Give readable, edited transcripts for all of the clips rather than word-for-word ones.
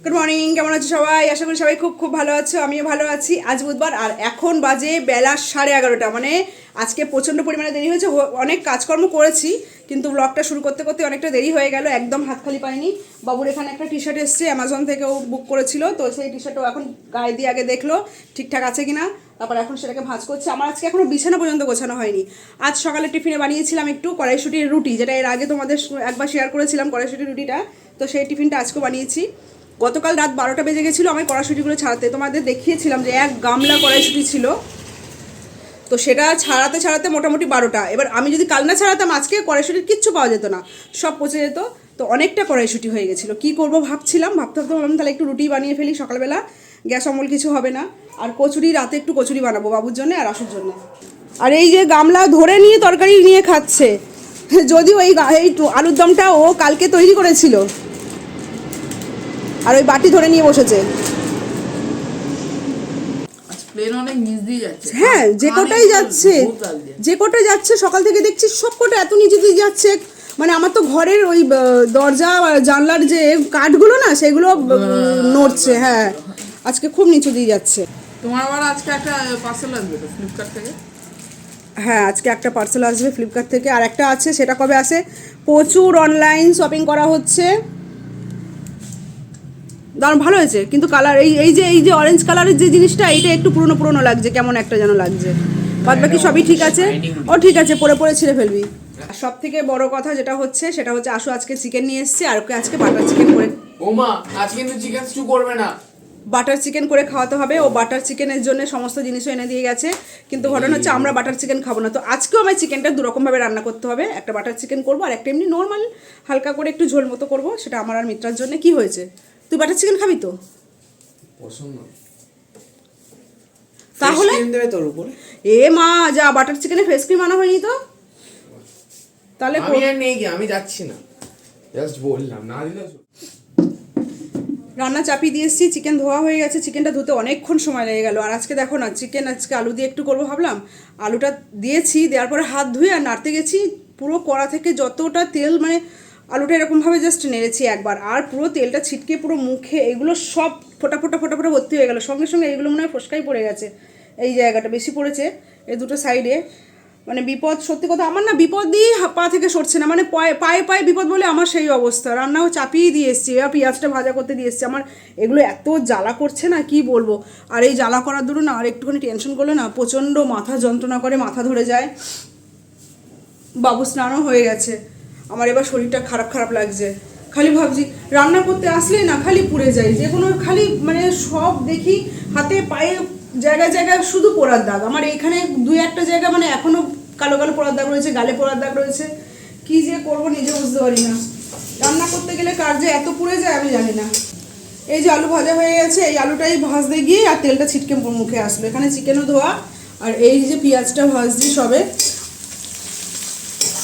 Good morning, কেমন আছো সবাই? আশা করি সবাই খুব খুব ভালো আছো, আমিও ভালো আছি। আজ বুধবার আর এখন বাজে বেলা 11:30। মানে আজকে প্রচণ্ড পরিমাণে দেরি হয়েছে, অনেক কাজকর্ম করেছি কিন্তু ব্লগটা শুরু করতে করতে অনেকটা দেরি হয়ে গেল, একদম হাত খালি পাইনি। বাবুর এখানে একটা টি শার্ট এসছে, অ্যামাজন থেকেও বুক করেছিল, তো সেই টি শার্টও এখন গায়ে দিয়ে আগে দেখলো ঠিকঠাক আছে কিনা, তারপর এখন সেটাকে ভাঁজ করছে। আমার আজকে এখনও বিছানা পর্যন্ত গোছানো হয়নি। আজ সকালে টিফিনে বানিয়েছিলাম একটু কড়াইশুটির রুটি, যেটা এর আগে তোমাদের একবার শেয়ার করেছিলাম কড়াইশুটির রুটিটা, তো সেই টিফিনটা আজকেও বানিয়েছি। গতকাল রাত 12টা বেজে গেছিলো আমার কড়াইশুটিগুলো ছাড়াতে, তোমাদের দেখিয়েছিলাম যে এক গামলা কড়াইশুটি ছিল, তো সেটা ছাড়াতে ছাড়াতে মোটামুটি 12টা। এবার আমি যদি কাল না ছাড়াতাম আজকে কড়াইশুটির কিচ্ছু পাওয়া যেত না, সব পচে যেত। তো অনেকটা কড়াইশুটি হয়ে গেছিলো, কী করবো ভাবতে ভাবতে বললাম তাহলে একটু রুটি বানিয়ে ফেলি সকালবেলা, গ্যাস অমল কিছু হবে না। আর কচুরি, রাতে একটু কচুরি বানাবো বাবুর জন্য আর আশুর জন্য। আর এই যে গামলা ধরে নিয়ে তরকারি নিয়ে খাচ্ছে, যদিও এই আলুর দমটা ও কালকে তৈরি করেছিল, আর ওই বাটি ধরে নিয়ে বসেছে। হ্যাঁ, যে কটাই যাচ্ছে সকাল থেকে দেখছি সব কটা এত নিচে দিয়ে যাচ্ছে। মানে আমার তো ঘরের ওই দরজা জানলার যে কাঠগুলো না সেগুলো নড়ছে। হ্যাঁ, আজকে খুব নিচু দিয়ে যাচ্ছে। তোমার আবার আজকে একটা পার্সেল আসবে তো ফ্লিপকার্ট থেকে? হ্যাঁ, আজকে একটা পার্সেল আসবে ফ্লিপকার্ট থেকে, আর একটা আছে, সেটা কবে আসে? প্রচুর অনলাইন শপিং করা হচ্ছে। দারুণ ভালো হয়েছে কিন্তু কালার, এই যে অরেঞ্জ কালারের যে জিনিসটা, এইটা একটু পুরনো পুরনো লাগছে, কেমন একটা যেন লাগছে। বাদ বাকি সবই ঠিক আছে। ও ঠিক আছে, পরে ছিঁড়ে ফেলবি। সব থেকে বড় কথা যেটা হচ্ছে সেটা হচ্ছে আশু আজকে চিকেন নিয়ে এসছে, আর ওকে আজকে বাটার চিকেন করে, ওমা আজকে কিন্তু চিকেন স্টু করবে না, বাটার চিকেন করে খাওয়াতে হবে। ও বাটার চিকেনের জন্য সমস্ত জিনিসও এনে দিয়ে গেছে, কিন্তু ঘটনা হচ্ছে আমরা বাটার চিকেন খাবো না। তো আজকেও আমার চিকেনটা দুরকমভাবে রান্না করতে হবে, একটা বাটার চিকেন করবো আর একটা এমনি নর্মাল হালকা করে একটু ঝোল মতো করবো, সেটা আমার আর মিত্রার জন্য। কি হয়েছে, তুই বাটার চিকেন খাবি তো? পছন্দ তাহলে তোর উপরে এ মা, যা, বাটার চিকেনে ফেস ক্রিম আনা হয়নি তো? তাহলে আমি আর নেই, আমি যাচ্ছি না, জাস্ট বললাম না দিলে। রান্না চাপিয়ে দিয়ে এসেছি, চিকেন ধোয়া হয়ে গেছে, চিকেনটা ধুতে অনেকক্ষণ সময় লেগে গেল। আর আজকে দেখো না, চিকেন আজকে আলু দিয়ে একটু করবো ভাবলাম, আলুটা দিয়েছি, দেওয়ার পরে হাত ধুয়ে আর নাড়তে গেছি, পুরো কড়া থেকে যতটা তেল, মানে আলুটা এরকমভাবে জাস্ট নেড়েছি একবার, আর পুরো তেলটা ছিটকে পুরো মুখে এগুলো সব ফোটা ফোটা ফোটা ফোটা ভর্তি হয়ে গেল। সঙ্গে সঙ্গে এইগুলো মনে হয় ফোসকাই পড়ে গেছে, এই জায়গাটা বেশি পড়েছে, এই দুটো সাইডে। মানে বিপদ, সত্যি কথা, আমার না বিপদই পা থেকে সরছে না, মানে পায়ে পায়ে বিপদ বলে আমার সেই অবস্থা। রান্নাও চাপিয়ে দিয়ে এসছি, এবার পেঁয়াজটা ভাজা করতে দিয়ে এসছি, আমার এগুলো এত জ্বালা করছে না কি বলবো। আর এই জ্বালা করার দূর না, আর একটুখানি টেনশন করলে না প্রচণ্ড মাথা যন্ত্রণা করে, মাথা ধরে যায়। বাবু স্নানও হয়ে গেছে, আমার এবার শরীরটা খারাপ খারাপ লাগছে। খালি ভাবছি রান্না করতে আসলেই না খালি পুড়ে যায়, যে কোনো খালি মানে সব দেখি হাতে পায়ে জায়গায় জায়গায় শুধু পোড়ার দাগ। আমার এইখানে দুই একটা জায়গা মানে এখনও কালো কালো পোড়ার দাগ রয়েছে, গালে পোড়ার দাগ রয়েছে। কী যে করবো নিজে বুঝতে পারি না, রান্না করতে গেলে কার যে এত পুড়ে যায় আমি জানি না। এই যে আলু ভাজা হয়ে গেছে, এই আলুটাই ভাজতে গিয়ে আর তেলটা ছিটকে মুখে আসলো। এখানে চিকেনও ধোয়া, আর এই যে পেঁয়াজটা ভাজছি সবে,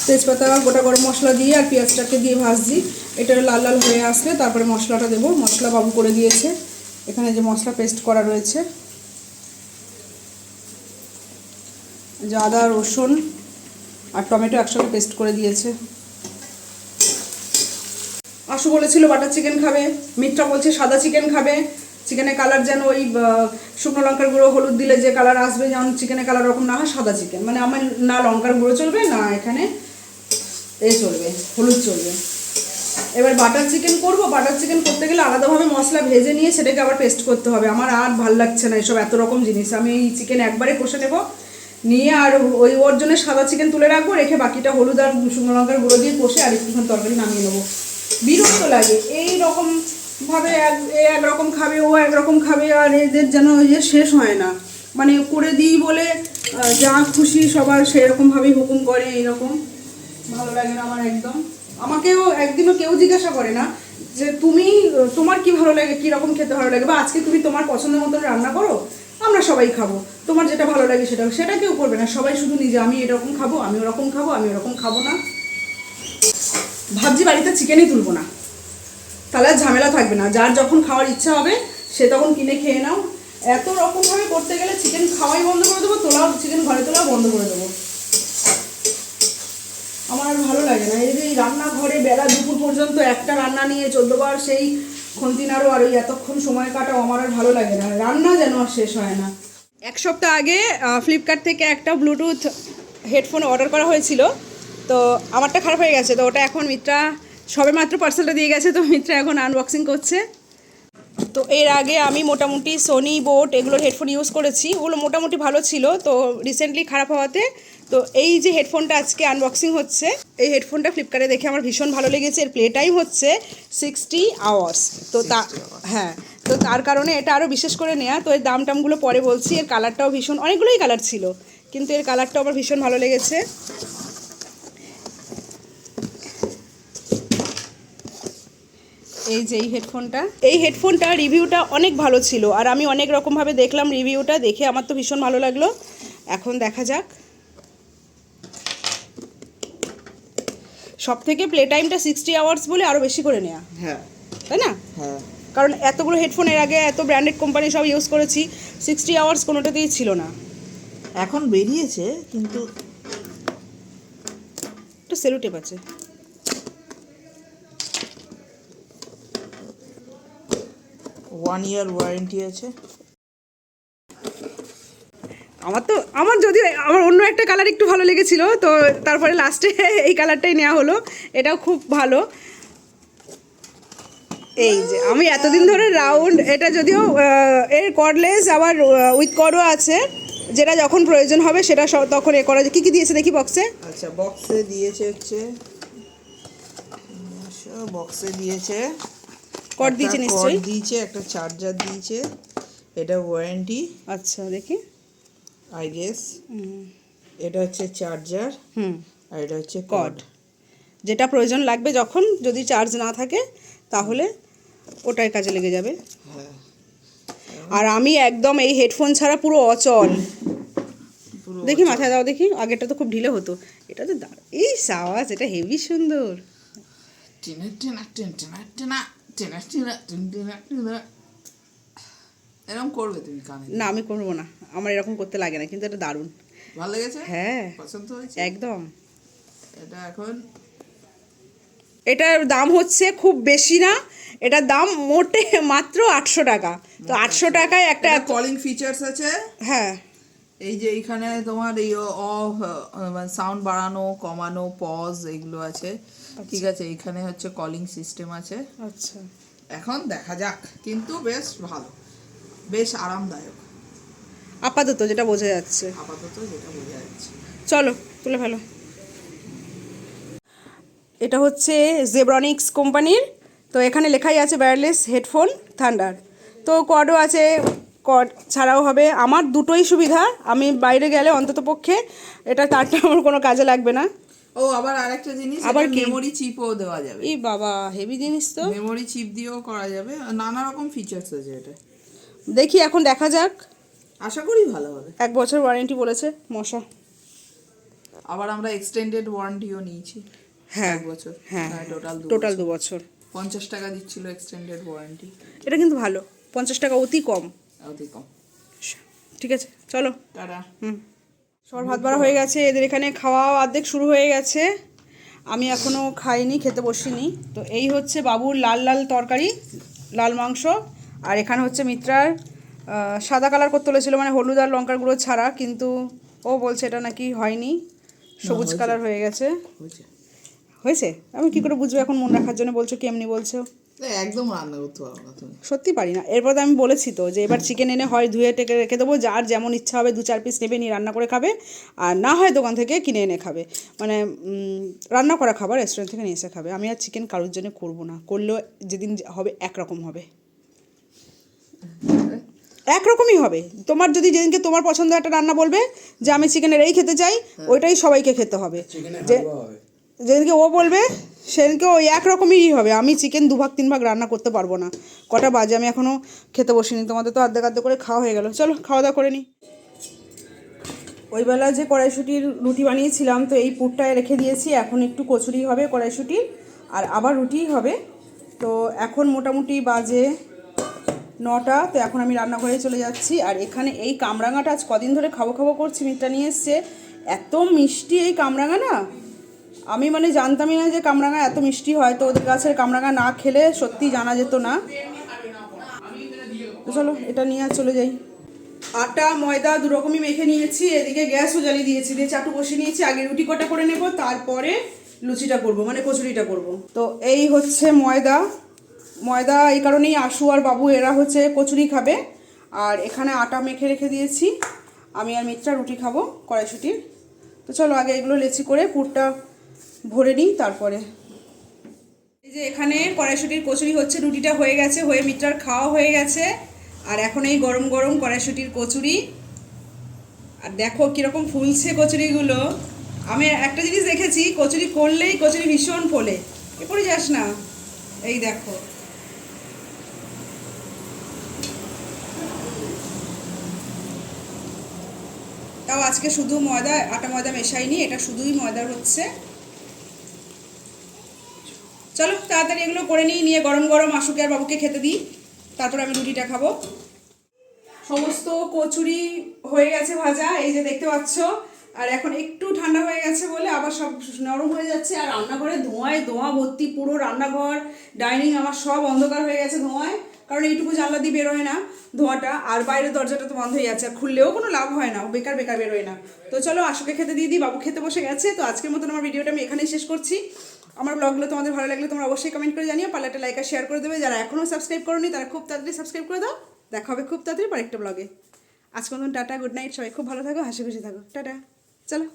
তেজপাতা গোটা গরম মশলা দিয়ে আর পেঁয়াজটাকে দিয়ে ভাজছি। এটা লাল লাল হয়ে আসলে তারপরে মশলাটা দেবো। মশলা বাবু করে দিয়েছে, এখানে যে মশলা পেস্ট করা রয়েছে, যে আদা রসুন আর টমেটো একসঙ্গে পেস্ট করে দিয়েছে। আশু বলেছিল বাটার চিকেন খাবে, মিত্রা বলছে সাদা চিকেন খাবে, চিকেনের কালার যেন ওই শুকনো লঙ্কার গুঁড়ো হলুদ দিলে যে কালার আসবে, যেমন চিকেনের কালার ওরকম না হয় সাদা চিকেন। মানে আমার না লঙ্কার গুঁড়ো চলবে, না এখানে চলবে, হলুদ চলবে। এবার বাটার চিকেন করব, বাটার চিকেন করতে গেলে আলাদাভাবে মশলা ভেজে নিয়ে সেটাকে আবার পেস্ট করতে হবে। আমার আর ভাল লাগছে না এসব এত রকম জিনিস। আমি এই চিকেন একবারে কষে নেব, নিয়ে আর ওর জন্য সাদা চিকেন তুলে রাখবো, রেখে বাকিটা হলুদ আর শুকনো লঙ্কার গুঁড়ো দিয়ে কষে আর একটুখানি তরকারি নামিয়ে নেবো। বিরক্ত লাগে এই রকমভাবে, একরকম খাবে, ও একরকম খাবে, আর এদের যেন শেষ হয় না। মানে করে দিই বলে যা খুশি সবার সেরকমভাবেই হুকুম করে, এইরকম ভালো লাগে না আমার একদম। আমাকেও একদিনও কেউ জিজ্ঞাসা করে না যে তোমার কি ভালো লাগে, কীরকম খেতে ভালো লাগে, বা আজকে তুমি তোমার পছন্দের মতো রান্না করো, আমরা সবাই খাবো, তোমার যেটা ভালো লাগে সেটা কেউ করবে না। সবাই শুধু নিজে, আমি এরকম খাবো, আমি ওরকম খাবো, আমি ওরকম খাবো না। ভাবছি বাড়িতে চিকেনই তুলবো না, তাহলে আর ঝামেলা থাকবে না, যার যখন খাওয়ার ইচ্ছা হবে সে তখন কিনে খেয়ে নাও। এত রকমভাবে করতে গেলে চিকেন খাওয়াই বন্ধ করে দেবো, চিকেন ঘরে তোলাও বন্ধ করে দেবো। আমার আর ভালো লাগে না এই যে রান্নাঘরে বেলা দুপুর পর্যন্ত একটা রান্না নিয়ে 14 বার সেই খুন্তি নাড়ো আর ওই এতক্ষণ সময় কাটাও আমার আর ভালো লাগে না, রান্না যেন আর শেষ হয় না। এক সপ্তাহ আগে ফ্লিপকার্ট থেকে একটা ব্লুটুথ হেডফোন অর্ডার করা হয়েছিল, তো আমারটা খারাপ হয়ে গেছে, তো ওটা এখন মিত্রা সবে মাত্র পার্সেলটা দিয়ে গেছে, তো মিত্রা এখন আনবক্সিং করছে। তো এর আগে আমি মোটামুটি সোনি বোট এগুলোর হেডফোন ইউজ করেছি, ওগুলো মোটামুটি ভালো ছিল, তো রিসেন্টলি খারাপ হওয়াতে তো এই যে হেডফোনটা আজকে আনবক্সিং হচ্ছে, এই হেডফোনটা ফ্লিপকার্টে দেখে আমার ভীষণ ভালো লেগেছে। এর প্লে টাইম হচ্ছে 60 আওয়ার্স, তো হ্যাঁ, তো তার কারণে এটা আরও বিশেষ করে নেওয়া। তো এর দাম টামগুলো পরে বলছি। এর কালারটাও ভীষণ, অনেকগুলোই কালার ছিল, কিন্তু এর কালারটাও আমার ভীষণ ভালো লেগেছে। এই যে এই হেডফোনটা রিভিউটা অনেক ভালো ছিল, আর আমি অনেক রকমভাবে দেখলাম রিভিউটা, দেখে আমার তো ভীষণ ভালো লাগলো। এখন দেখা যাক। সব থেকে প্লে টাইমটা 60 আওয়ার্স বলে আরও বেশি করে নেওয়া, হ্যাঁ তাই না? হ্যাঁ, কারণ এতগুলো হেডফোন এর আগে এত ব্র্যান্ডেড কোম্পানি সব ইউজ করেছি, 60 আওয়ার্স কোনোটাতেই ছিল না। এখন বেরিয়েছে কিন্তু একটু সেলো টেপ আছে। ওয়ান ইয়ার ওয়ারেন্টি আছে। আমার যদিও আমার অন্য একটা কালার একটু ভালো লেগেছিল, তো তারপরে লাস্টে এই কালারটাই নেওয়া হলো। এটাও খুব ভালো। এই যে আমি এতদিন ধরে রাউন্ড, এটা যদিও এর কর্ডলেস আবার উইথ কর্ডও আছে, যেটা যখন প্রয়োজন হবে সেটা তখন এ করা যায়। কী কী দিয়েছে দেখি বক্সে? আচ্ছা, বক্সে দিয়েছে হচ্ছে, বক্সে দিয়েছে কর্ড দিয়েছে নিশ্চয়ই, দিয়েছে একটা চার্জার দিয়েছে, এটা ওয়ারেন্টি। আচ্ছা দেখি, আই গেস এটা হচ্ছে চার্জার, আর এটা হচ্ছে কর্ড। যেটা প্রয়োজন লাগবে যখন, যদি চার্জ না থাকে তাহলে ওটাই কাজে লেগে যাবে। হ্যাঁ, আর আমি একদম এই হেডফোন ছাড়া পুরো অচল। দেখি মাথায় দাও দেখি, আগেরটা তো খুব ঢিলে হতো, এটা তো এই আওয়াজ, এটা হেভি সুন্দর। এরকম করবে তুমি কানে? না আমি করবো না, আমার এরকম করতে লাগে না, কিন্তু এটা দারুণ। ভালো লেগেছে? হ্যাঁ পছন্দ হয়েছে একদম। এটা এখন এটার দাম হচ্ছে খুব বেশি না, এটার দাম মোটে মাত্র 800 টাকা। তো 800 টাকায় একটা কলিং ফিচার্স আছে। হ্যাঁ, এই যে এইখানে তোমার এই সাউন্ড বাড়ানো কমানো পজ এগুলো আছে, ঠিক আছে। এইখানে হচ্ছে কলিং সিস্টেম আছে। আচ্ছা এখন দেখা যাক, কিন্তু বেশ ভালো, বেশ আরামদায়ক আপাতত যেটা বোঝা যাচ্ছে। আপাতত যেটা বোঝা যাচ্ছে। চলো তুলে ফেলো। এটা হচ্ছে জেব্রনিক্স কোম্পানির, তো এখানে লেখাই আছে ওয়্যারলেস হেডফোন থান্ডার। তো কর্ডও আছে, কর্ড ছাড়াও হবে। আমার দুটোই সুবিধা, আমি বাইরে গেলে অন্তত পক্ষে এটা তারটা আমার কোনো কাজে লাগবে না। ও আবার আরেকটা জিনিস, আবার কি? মেমোরি চিপও দেওয়া যাবে। এই বাবা হেভি জিনিস তো, মেমোরি চিপ দিয়েও করা যাবে, নানা রকম ফিচার্স আছে এটা। দেখি এখন দেখা যাক, আশা করি ভালো হবে। 1 বছর ওয়ারেন্টি বলেছে মশা। আবার আমরা এক্সটেন্ডেড ওয়ারেন্টিও নিয়েছি। হ্যাঁ 1 বছর, হ্যাঁ, টোটাল 2 বছর। 50 টাকা দিচ্ছিল এক্সটেন্ডেড ওয়ারেন্টি। এটা কিন্তু ভালো, 50 টাকা অতি কম। অতি কম। ঠিক আছে চলো, টাটা। সবার ভাত বাড়া হয়ে গেছে, এদের এখানে খাওয়া অর্ধেক শুরু হয়ে গেছে, আমি এখনও খাইনি, খেতে বসিনি। তো এই হচ্ছে বাবুর লাল লাল তরকারি, লাল মাংস, আর এখানে হচ্ছে মিত্রার সাদা কালার করতে বলেছিল, মানে হলুদ আর লঙ্কার গুঁড়ো ছাড়া, কিন্তু ও বলছে এটা নাকি হয়নি, সবুজ কালার হয়ে গেছে। হয়েছে? আমি কি করে বুঝবো এখন, মন রাখার জন্য বলছো কি এমনি বলছো? একদম রান্না করতে পারো না তুমি। সত্যি পারি না। এরপর তো আমি বলেছি তো যে এবার চিকেন এনে হয় ধুয়ে টেকে রেখে দেবো, যার যেমন ইচ্ছা হবে 2-4 পিস নেবে, নিয়ে রান্না করে খাবে, আর না হয় দোকান থেকে কিনে এনে খাবে, মানে রান্না করা খাবার রেস্টুরেন্ট থেকে নিয়ে এসে খাবে। আমি আর চিকেন কারোর জন্য করবো না, করলেও যেদিন হবে একরকম হবে, একরকমই হবে। তোমার যদি যেদিনকে তোমার পছন্দ একটা রান্না বলবে যে আমি চিকেনের এই খেতে চাই, ওইটাই সবাইকে খেতে হবে। যে যেদিনকে ও বলবে সেদিনকে ওই একরকমই হবে। আমি চিকেন 2 ভাগ 3 ভাগ রান্না করতে পারবো না। কটা বাজে, আমি এখনও খেতে বসিনি, তোমাদের তো আর্ধেক আর্ধেক করে খাওয়া হয়ে গেল। চলো খাওয়া দাওয়া করে নিই। ওইবেলা যে কড়াইশুঁটির রুটি বানিয়েছিলাম, তো এই পুরটায় রেখে দিয়েছি, এখন একটু কচুরি হবে কড়াইশুঁটির, আর আবার রুটিই হবে। তো এখন মোটামুটি বাজে 9টা, তো এখন আমি রান্নাঘরে চলে যাচ্ছি। আর এখানে এই কামরাঙাটা আজ কদিন ধরে খাবো খাবো করছি, মিত্রা নিয়ে এসছে, এত মিষ্টি এই কামরাঙা না, আমি মানে জানতামই না যে কামরাঙা এত মিষ্টি হয়, তো ওদের গাছের কামরাঙা না খেলে সত্যি জানা যেত না। তো চলো এটা নিয়ে আর চলে যাই। আটা ময়দা দু রকমই মেখে নিয়েছি, এদিকে গ্যাসও জ্বালিয়ে দিয়েছি, দিয়ে চাটু বসিয়ে নিয়েছি। আগে রুটি কটা করে নেব, তারপরে লুচিটা করব, মানে কচুরিটা করব। তো এই হচ্ছে ময়দা। ময়দা এই কারণেই আশু আর বাবু এরা হচ্ছে কচুরি খাবে। আর এখানে আটা মেখে রেখে দিয়েছি, আমি আর মিত্রা রুটি খাবো কড়াইশুটির। তো চলো আগে এগুলো লেচি করে পুরটা ভরে নিই তারপরে। এই যে এখানে কড়াইশুটির কচুরি হচ্ছে, রুটিটা হয়ে গেছে, হয়ে মিত্রার খাওয়া হয়ে গেছে। আর এখন এই গরম গরম কড়াইশুটির কচুরি, আর দেখো কীরকম ফুলছে কচুরিগুলো। আমি একটা জিনিস দেখেছি, কচুরি করলেই কচুরি ভীষণ ফোলে। এ পড়ে যাস না, এই দেখো। তাও আজকে শুধু ময়দা, আটা ময়দা মেশাইনি, এটা শুধুই ময়দার হচ্ছে। চলো তাড়াতাড়ি এগুলো করে নিই, নিয়ে গরম গরম আশুকে আর বাবুকে খেতে দিই, তারপর আমি রুটিটা খাবো। সমস্ত কচুরি হয়ে গেছে ভাজা, এই যে দেখতে পাচ্ছ। আর এখন একটু ঠান্ডা হয়ে গেছে বলে আবার সব নরম হয়ে যাচ্ছে। আর রান্নাঘরে ধোঁয়ায় ধোঁয়া ভর্তি, পুরো রান্নাঘর ডাইনিং আমার সব অন্ধকার হয়ে গেছে ধোঁয়ায়, কারণ এইটুকু জানলা দিয়ে বেরোয় না ধোঁয়াটা। আর বাইরের দরজাটা তো বন্ধ হয়ে যাচ্ছে, আর খুললেও কোনো লাভ হয় না, বেকার বেকার বেরোয় না। তো চলো আশুকে খেতে দিয়ে দিই, বাবু খেতে বসে গেছে। তো আজকের মতন আমার ভিডিওটা আমি এখানেই শেষ করছি। আমার ব্লগগুলো তোমাদের ভালো লাগলে তোমরা অবশ্যই কমেন্ট করে জানিও, পারলে একটা লাইক আর শেয়ার করে দেবে। যারা এখনও সাবস্ক্রাইব করোনি তারা খুব তাড়াতাড়ি সাবস্ক্রাইব করে দাও। দেখা হবে খুব তাড়াতাড়ি পরের একটা ব্লগে। আজকের মতন টাটা, গুড নাইট, সবাই খুব ভালো থাকো, হাসি খুশি থাকো, টাটা, চলো।